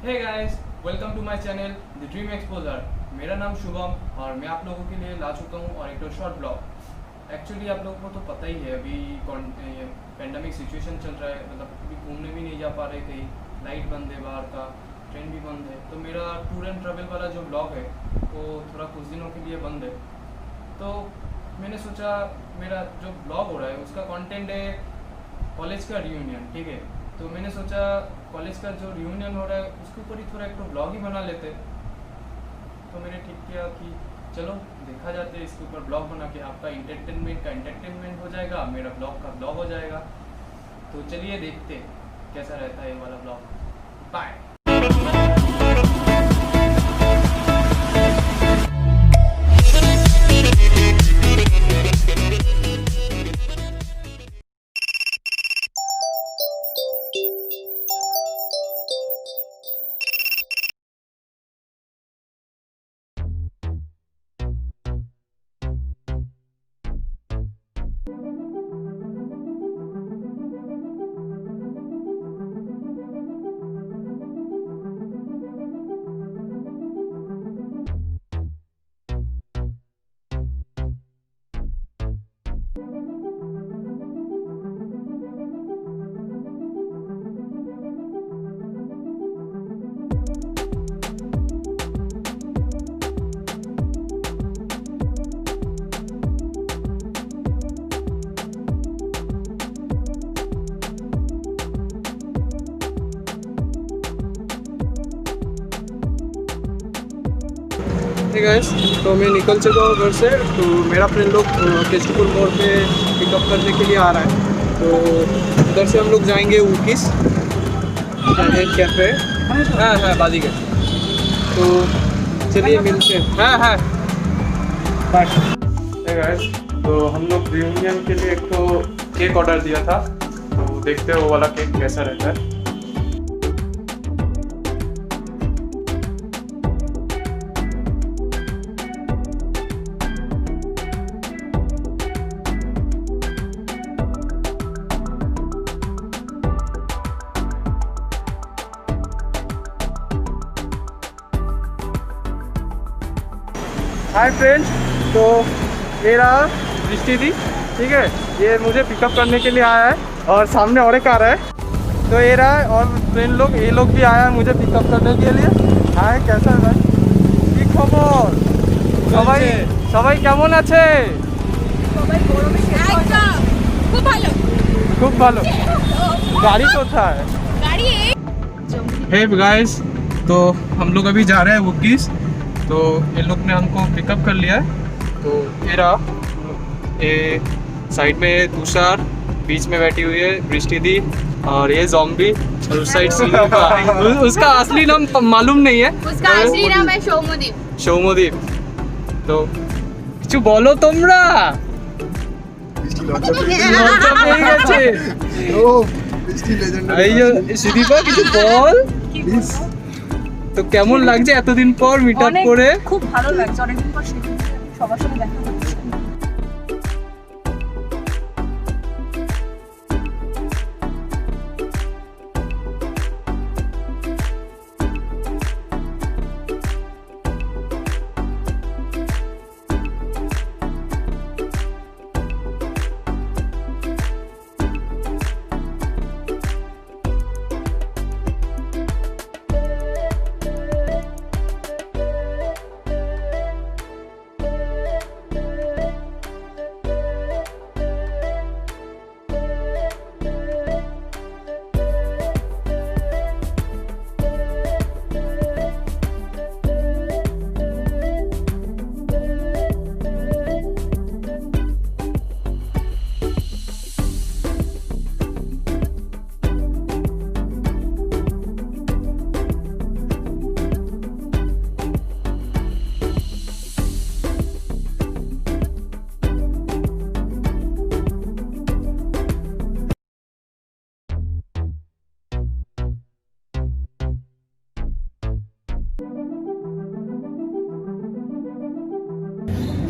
Hey guys, welcome to my channel the dream exposure. मेरा नाम शुभम और मैं आप लोगों के लिए ला चुका हूँ और एक तो शॉर्ट ब्लॉग। एक्चुअली आप लोगों को तो पता ही है, अभी पेंडेमिक सिचुएशन चल रहा है, मतलब अभी घूमने भी नहीं जा पा रहे कहीं, लाइट बंद है, बाहर का ट्रेन भी बंद है। तो मेरा टूर एंड ट्रैवल वाला जो ब्लॉग है वो थोड़ा कुछ दिनों के लिए बंद है। तो मैंने सोचा मेरा जो ब्लॉग हो रहा है उसका कंटेंट है कॉलेज का रियूनियन, ठीक है। तो मैंने सोचा कॉलेज का जो रियूनियन हो रहा है उसके ऊपर ही थोड़ा एक तो ब्लॉग ही बना लेते। तो मैंने ठीक किया कि चलो देखा जाते है, इसके ऊपर ब्लॉग बना के आपका एंटरटेनमेंट हो जाएगा, मेरा ब्लॉग का ब्लॉग हो जाएगा। तो चलिए देखते कैसा रहता है ये वाला ब्लॉग। बाय। गाइस, तो मैं निकल चुका हूँ घर से। तो मेरा फ्रेंड लोग केशवपुर मोड़ पे पिकअप करने के लिए आ रहा है। तो उधर से हम लोग जाएंगे वुकीज कैफे। हाँ बाजीगर। तो चलिए मिलते हैं। हाँ बाय। गाइस, तो हम लोग रियूनियन के लिए एक तो केक ऑर्डर दिया था, तो देखते हैं वो वाला केक कैसा रहता है। हाय फ्रेंड्स, तो मेरा दृष्टि दी, ठीक है, ये मुझे पिकअप करने के लिए आया है और सामने और एक आ रहा है। तो ये रहा है और फ्रेंड लोग, ये लोग भी आया है मुझे पिकअप करने के लिए। हाय, कैसा है भाई? কি খবর? সবাই কেমন আছে? খুব ভালো। গাড়ি কোথায়? हे गाइस, तो हम लोग अभी जा रहे हैं वुकीज। तो ये लोग ने हमको पिकअप कर लिया है। तो ये रहा, ये साइड में तुषार, बीच में बैठी हुई है दृष्टि दी, और ये ज़ॉम्बी, और उस साइड से उसका असली नाम मालूम नहीं है। उसका असली नाम है সৌমদীপ। তো কিছু বলো তোমরা। সুদীপা, কিছু বল। তো কেমন লাগছে এতদিন পর মিট আপ করে? খুব ভালো লাগছে, অনেকদিন পর সবার সাথে দেখা হচ্ছে।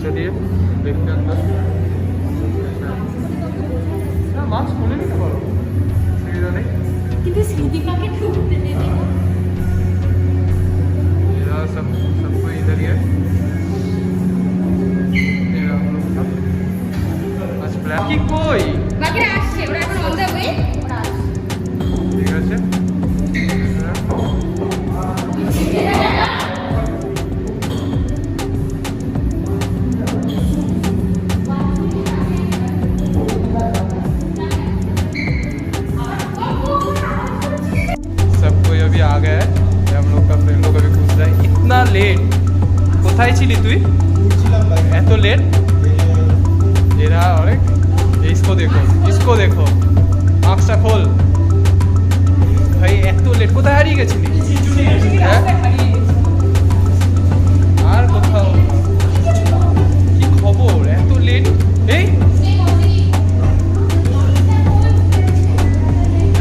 चलिए देखते हैं अंदर। मास्क खोले नहीं, सुविधा नहीं। কিন্তু স্মৃতিকাকে ঢুকতে দেবে না। তুই এত লেট এরা অনেক इसको देखो আঁখটা খোল ভাই এত লেট কোথায় হারিয়ে গেছিলি হ্যাঁ আর কোথাও কি খবর এত লেট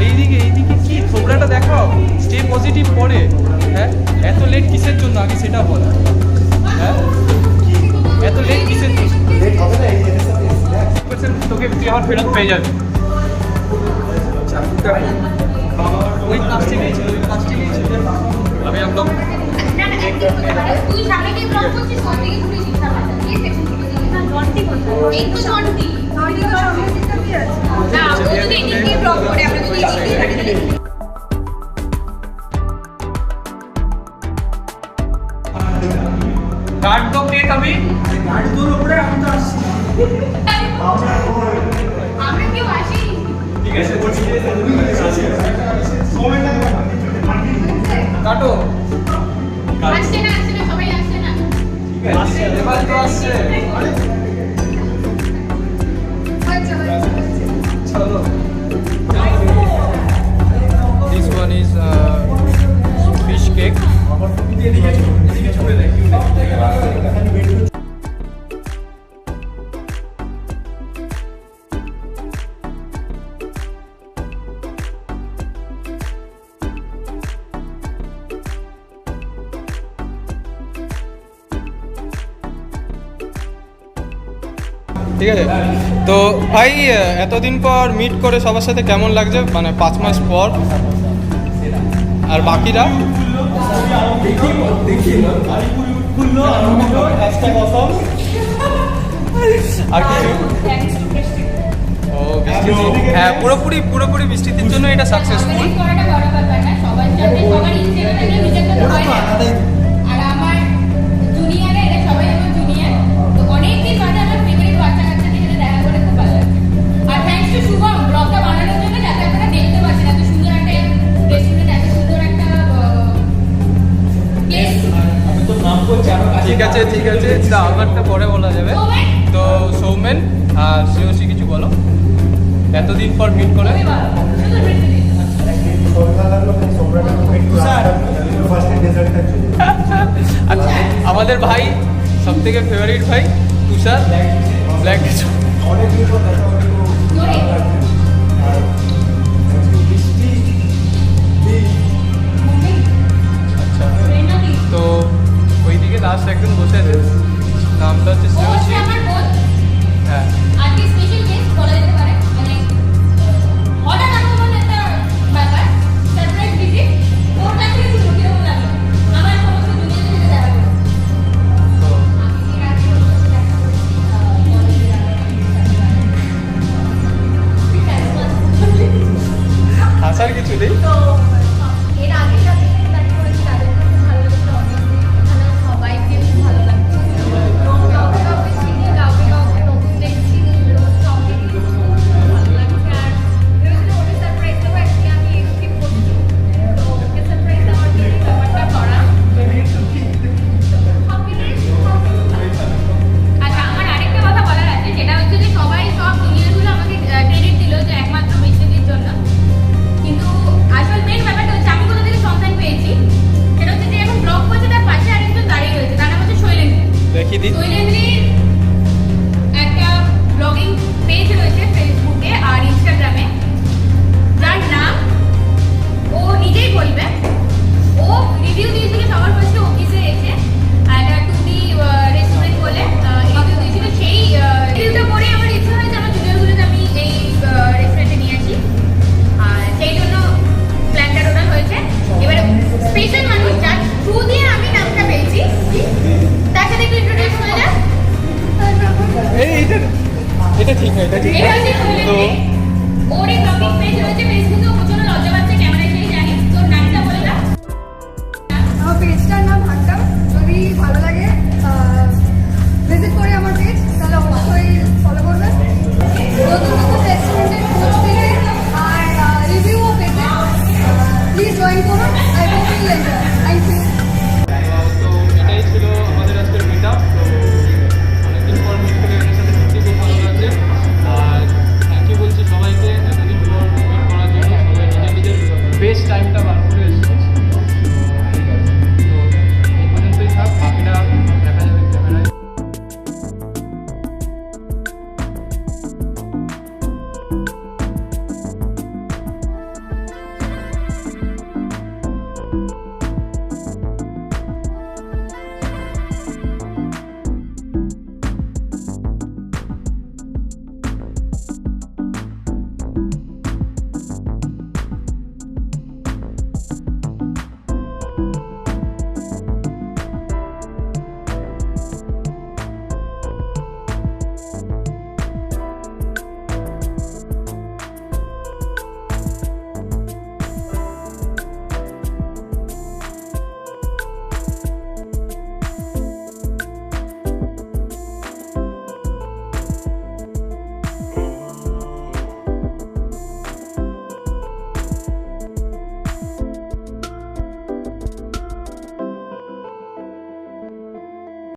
এইদিকে কি থোবড়াটা দেখাও স্টে পজিটিভ পড়ে হ্যাঁ এত লেট কিসের জন্য আগে সেটা বল হ্যাঁ এত লেট কিসের জন্য তোকে তুই আমার ফেরত পেয়ে যাবি ওই কাজটি নিয়েছিল আমি একদম তুই সামনে দিয়ে ব্লক করছিস কোন দিকে ঘুরেছিস সামনে দিয়ে সেকশন থেকে না জন্টি কোথায় এই তো জন্টি জন্টি তো সামনে দিকে আছে না ও যদি এদিক দিয়ে ব্লক করে আমরা যদি এদিক দিয়ে থাকি কাট দো কেক अभी গাড়ি তোর উপরে আমি তো আসছি আমরা কেউ আসি ঠিক আছে কাটো আসছে না সবাই আসছে না আসছে এবার তো আসছে চলো this one is fish cake ঠিক আছে তো ভাই এতদিন পর মিট করে সবার সাথে কেমন লাগছে মানে 5 মাস পর আর বাকিরা আর কিছু ও বৃষ্টি হ্যাঁ পুরোপুরি বৃষ্টির জন্য এটা সাকসেসফুল করাটা বড় ব্যাপার না সবার সাথে সবার ইচ্ছে থাকে নিজের জন্য হয় না আর আমার জুনিয়র এরা সবাই আমার জুনিয়র তো অনেকদিন বাদে আমার ফেভারিট বাচ্চা কাচ্চাদের সাথে দেখা করে খুব ভালো লাগছে আর থ্যাঙ্কস টু শুভম ব্লগটা বানানোর জন্য যাতে আপনারা দেখতে পাচ্ছেন এত সুন্দর একটা রেস্টুরেন্ট এত সুন্দর একটা প্লেস ঠিক আছে তা আমারটা পরে বলা যাবে তো সৌমেন আর শ্রেয়সী কিছু বলো এতদিন পর মিট করে আচ্ছা আমাদের ভাই সব থেকে ফেভারিট ভাই তুষার ব্ল্যাক আচ্ছা তো ওইদিকে লাস্ট একজন বসে আছে নামটা হচ্ছে শ্রেয়সী আমার বোন হ্যাঁ আজকে স্পেশাল গেস্ট বলা যেতে পারে মানে অর্ডার আনকমন একটা ব্যাপার সারপ্রাইজ ভিজিট ওর কাছে কিছু কিরকম লাগলো আমার সমস্ত জুনিয়রদের সাথে দেখা করে তো আমি এর আগে ওর সাথে দেখা করেছি হাসার কিছু নেই তো এর আগে যাদের সাথে দেখা করেছি তাদের খুব ভালো লেগেছে অবশ্যই এখানে সবাইকে খুব ভালো লাগছে কাউকে চিনি কাউকে নতুন দেখছি সবকে খুব ভালো লাগছে আর ভেবেছিলাম ওকে সারপ্রাইজ দেবো অ্যাকচুয়ালি আমি স্কিপ করছি তো ওকে সারপ্রাইজ দেওয়ার জন্য ব্যাপারটা করা আচ্ছা আমার আরেকটা কথা বলার আছে সেটা হচ্ছে যে সবাই সব জুনিয়রগুলো আমাকে ক্রেডিট দিল যে একমাত্র মিষ্টির জন্য কিন্তু আসল মেন ব্যাপারটা হচ্ছে আমি কোথা থেকে সন্ধান পেয়েছি সেটা হচ্ছে যে এখন ব্লগ করছে তার পাশে আরেকজন দাঁড়িয়ে রয়েছে তার নাম হচ্ছে শৈলেন্দ্র দেখি দিন শৈলেন্দ্রির একটা ব্লগিং পেজ রয়েছে ফেসবুকে আর ইনস্টাগ্রামে যার নাম ও নিজেই বলবে ও রিভিউ দিয়েছিল সবার ফার্স্টে অফিসে এসে একটা 2D রেস্টুরেন্ট বলে রিভিউ দিয়েছিল সেই রিভিউটা পরে আমার ইচ্ছা হয়েছে আমার জুনিয়রগুলোকে আমি এই রেস্টুরেন্টে নিয়ে আসি আর সেই জন্য প্ল্যানটা টোটাল হয়েছে এবারে স্পেশাল মানুষ যার থ্রু দিয়ে আমি নামটা পেয়েছি তার সাথে একটু ইন্ট্রোডিউস হয়ে যাক এটা ঠিক না এটা ঠিক এটা হচ্ছে তো শৈলেন্দ্র ওর এই ব্লগিং পেজ রয়েছে ফেসবুকে ও প্রচুর